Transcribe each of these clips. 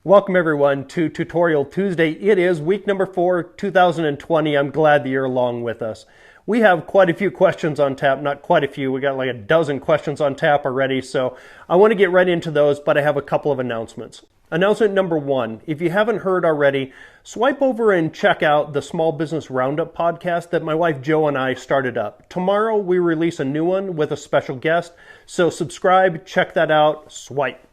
Welcome everyone to Tutorial Tuesday. It is week number 4, 2020. I'm glad that you're along with us. We have quite a few questions on tap, not quite a few. We got like a dozen questions on tap already, so I want to get right into those, but I have a couple of announcements. Announcement number 1, if you haven't heard already, swipe over and check out the Small Business Roundup podcast that my wife Jo and I started up. Tomorrow we release a new one with a special guest, so subscribe, check that out, swipe.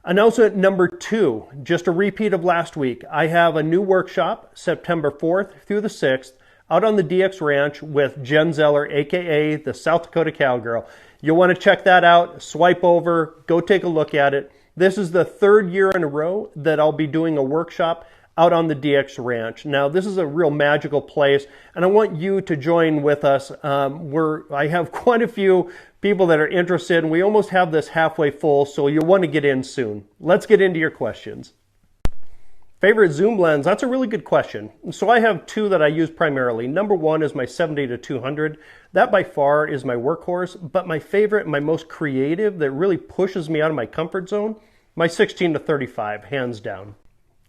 Announcement number 2, just a repeat of last week. I have a new workshop, September 4th through the 6th, out on the DX Ranch with Jen Zeller, aka the South Dakota Cowgirl. You'll want to check that out, swipe over, go take a look at it. This is the 3rd year in a row that I'll be doing a workshop out on the DX Ranch. Now, this is a real magical place, and I want you to join with us. I have quite a few people that are interested, and we almost have this halfway full, so you'll want to get in soon. Let's get into your questions. Favorite zoom lens? That's a really good question. So I have 2 that I use primarily. Number 1 is my 70-200. That by far is my workhorse, but my favorite, my most creative, that really pushes me out of my comfort zone, my 16-35, hands down.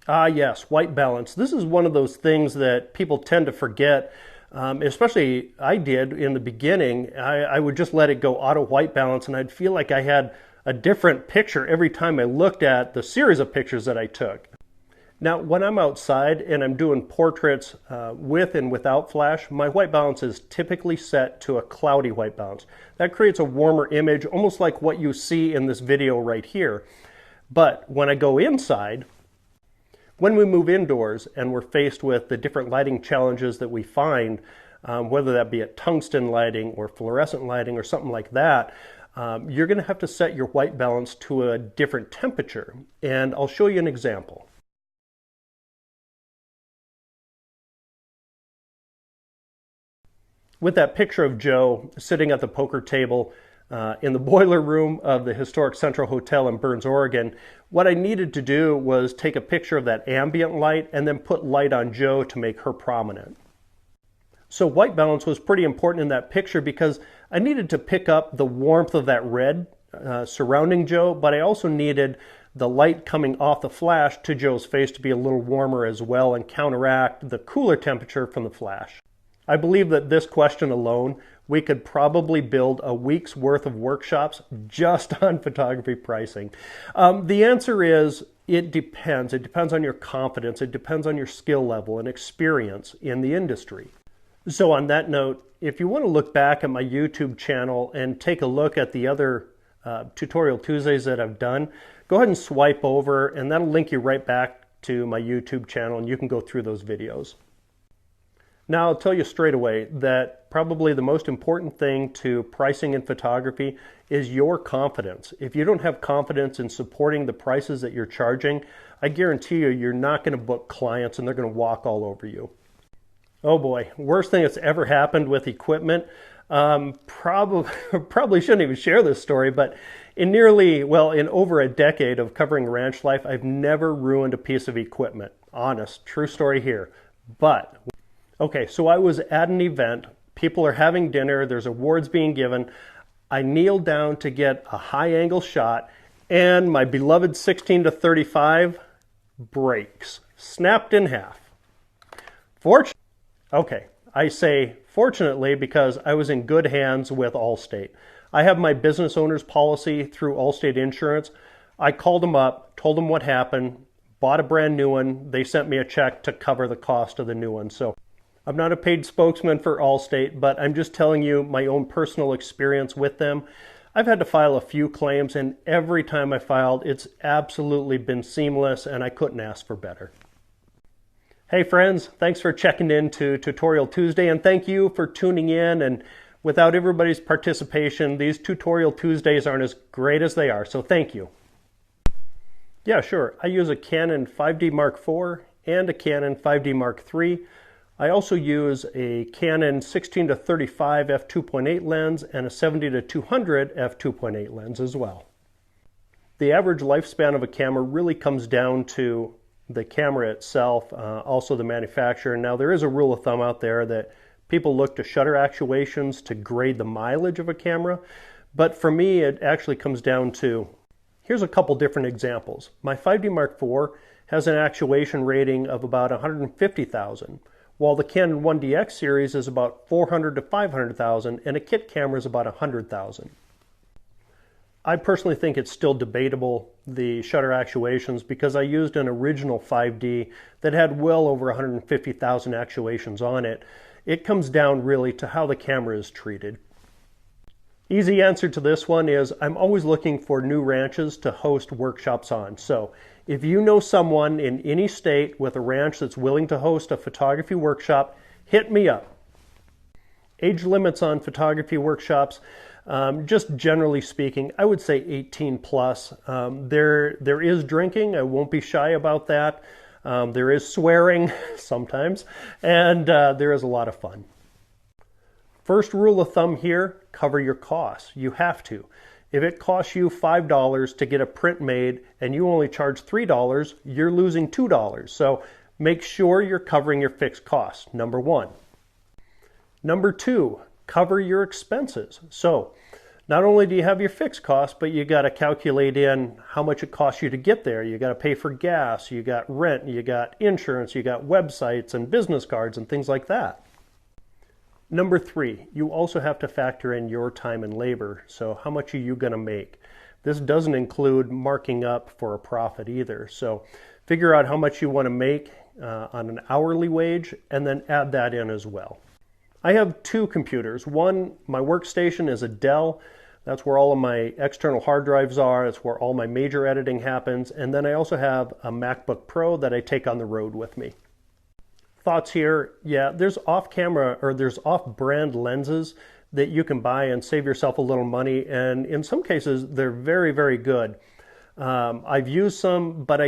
Ah yes, white balance. This is one of those things that people tend to forget, especially I did in the beginning. I would just let it go auto white balance, and I'd feel like I had a different picture every time I looked at the series of pictures that I took. Now, when I'm outside and I'm doing portraits with and without flash, my white balance is typically set to a cloudy white balance. That creates a warmer image, almost like what you see in this video right here. But when I go inside, when we move indoors and we're faced with the different lighting challenges that we find, whether that be at tungsten lighting or fluorescent lighting or something like that, you're going to have to set your white balance to a different temperature. And I'll show you an example. With that picture of Jo sitting at the poker table in the boiler room of the historic Central Hotel in Burns, Oregon, what I needed to do was take a picture of that ambient light and then put light on Jo to make her prominent. So white balance was pretty important in that picture because I needed to pick up the warmth of that red surrounding Jo, but I also needed the light coming off the flash to Jo's face to be a little warmer as well and counteract the cooler temperature from the flash. I believe that this question alone, we could probably build a week's worth of workshops just on photography pricing. The answer is, it depends. It depends on your confidence. It depends on your skill level and experience in the industry. So on that note, if you want to look back at my YouTube channel and take a look at the other Tutorial Tuesdays that I've done, go ahead and swipe over and that'll link you right back to my YouTube channel and you can go through those videos. Now, I'll tell you straight away that probably the most important thing to pricing in photography is your confidence. If you don't have confidence in supporting the prices that you're charging, I guarantee you, you're not going to book clients and they're going to walk all over you. Oh boy, worst thing that's ever happened with equipment. Probably shouldn't even share this story, but in over a decade of covering ranch life, I've never ruined a piece of equipment. Honest, true story here. But okay, so I was at an event, people are having dinner, there's awards being given. I kneeled down to get a high angle shot and my beloved 16-35 breaks, snapped in half. I say fortunately because I was in good hands with Allstate. I have my business owner's policy through Allstate Insurance. I called them up, told them what happened, bought a brand new one. They sent me a check to cover the cost of the new one. So I'm not a paid spokesman for Allstate, but I'm just telling you my own personal experience with them. I've had to file a few claims, and every time I filed, it's absolutely been seamless, and I couldn't ask for better. Hey friends, thanks for checking in to Tutorial Tuesday, and thank you for tuning in. And without everybody's participation, these Tutorial Tuesdays aren't as great as they are, so thank you. Yeah, sure. I use a Canon 5D Mark IV and a Canon 5D Mark III. I also use a Canon 16-35 f2.8 lens and a 70-200 f2.8 lens as well. The average lifespan of a camera really comes down to the camera itself, also the manufacturer. Now there is a rule of thumb out there that people look to shutter actuations to grade the mileage of a camera, but for me it actually comes down to Here's a couple different examples. My 5D Mark IV has an actuation rating of about 150,000, while the Canon 1DX series is about 400 to 500,000, and a kit camera is about 100,000. I personally think it's still debatable, the shutter actuations, because I used an original 5D that had well over 150,000 actuations on it. It comes down really to how the camera is treated. Easy answer to this one is I'm always looking for new ranches to host workshops on. So if you know someone in any state with a ranch that's willing to host a photography workshop, hit me up. Age limits on photography workshops, just generally speaking, I would say 18 plus. There is drinking, I won't be shy about that. There is swearing sometimes, and there is a lot of fun. First rule of thumb here, cover your costs. You have to. If it costs you $5 to get a print made and you only charge $3, you're losing $2. So make sure you're covering your fixed costs, number one. Number two, cover your expenses. So not only do you have your fixed costs, but you got to calculate in how much it costs you to get there. You got to pay for gas, you got rent, you got insurance, you got websites and business cards and things like that. Number three, you also have to factor in your time and labor. So how much are you going to make? This doesn't include marking up for a profit either. So figure out how much you want to make on an hourly wage and then add that in as well. I have two computers. One, my workstation is a Dell. That's where all of my external hard drives are. That's where all my major editing happens. And then I also have a MacBook Pro that I take on the road with me. Thoughts here, yeah, there's off-camera or there's off-brand lenses that you can buy and save yourself a little money, and in some cases they're very, very good. I've used some, but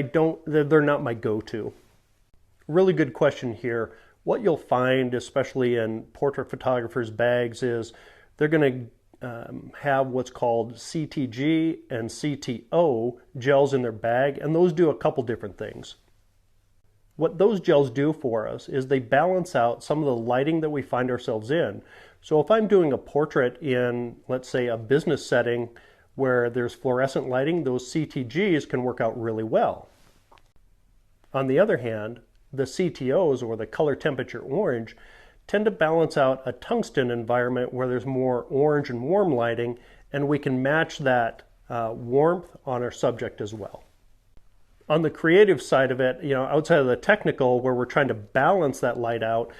they're not my go-to. Really good question here. What you'll find, especially in portrait photographers' bags, is they're going to have what's called CTG and CTO gels in their bag, and those do a couple different things. What those gels do for us is they balance out some of the lighting that we find ourselves in. So if I'm doing a portrait in, let's say, a business setting where there's fluorescent lighting, those CTGs can work out really well. On the other hand, the CTOs, or the color temperature orange, tend to balance out a tungsten environment where there's more orange and warm lighting, and we can match that warmth on our subject as well. On the creative side of it, outside of the technical, where we're trying to balance that light out,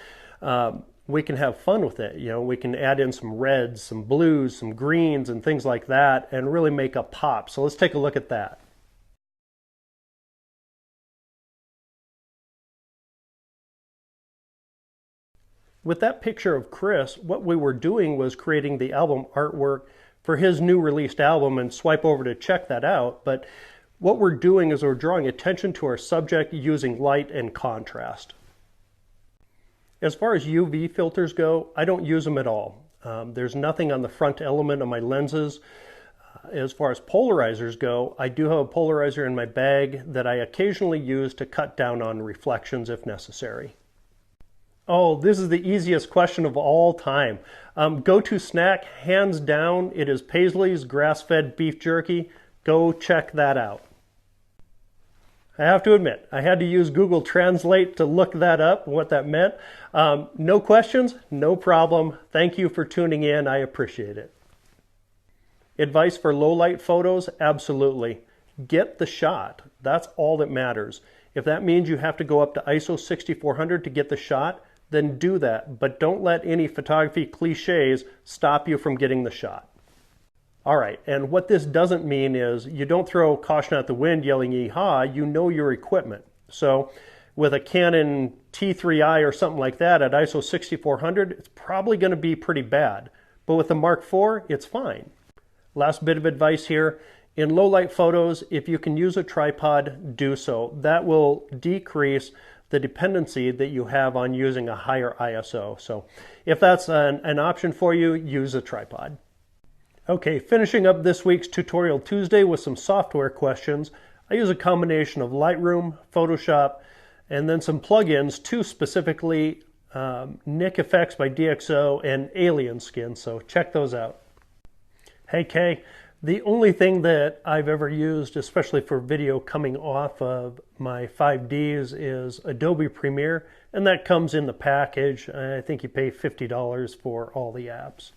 we can have fun with it. We can add in some reds, some blues, some greens, and things like that, and really make a pop. So let's take a look at that. With that picture of Chris, what we were doing was creating the album artwork for his new released album, and swipe over to check that out. But what we're doing is we're drawing attention to our subject using light and contrast. As far as UV filters go, I don't use them at all. There's nothing on the front element of my lenses. As far as polarizers go, I do have a polarizer in my bag that I occasionally use to cut down on reflections if necessary. Oh, this is the easiest question of all time. Go-to snack, hands down, it is Paisley's grass-fed beef jerky. Go check that out. I have to admit, I had to use Google Translate to look that up, what that meant. No questions? No problem. Thank you for tuning in. I appreciate it. Advice for low light photos? Absolutely. Get the shot. That's all that matters. If that means you have to go up to ISO 6400 to get the shot, then do that. But don't let any photography cliches stop you from getting the shot. All right, and what this doesn't mean is you don't throw caution out the wind yelling yee-haw, you know your equipment. So with a Canon T3i or something like that at ISO 6400, it's probably going to be pretty bad. But with the Mark IV, it's fine. Last bit of advice here, in low light photos, if you can use a tripod, do so. That will decrease the dependency that you have on using a higher ISO. So if that's an option for you, use a tripod. Okay, finishing up this week's Tutorial Tuesday with some software questions. I use a combination of Lightroom, Photoshop, and then some plugins, two specifically, Nik Effects by DxO and Alien Skin, so check those out. Hey Kay, The only thing that I've ever used, especially for video coming off of my 5Ds, is Adobe Premiere, and that comes in the package. I think you pay $50 for all the apps.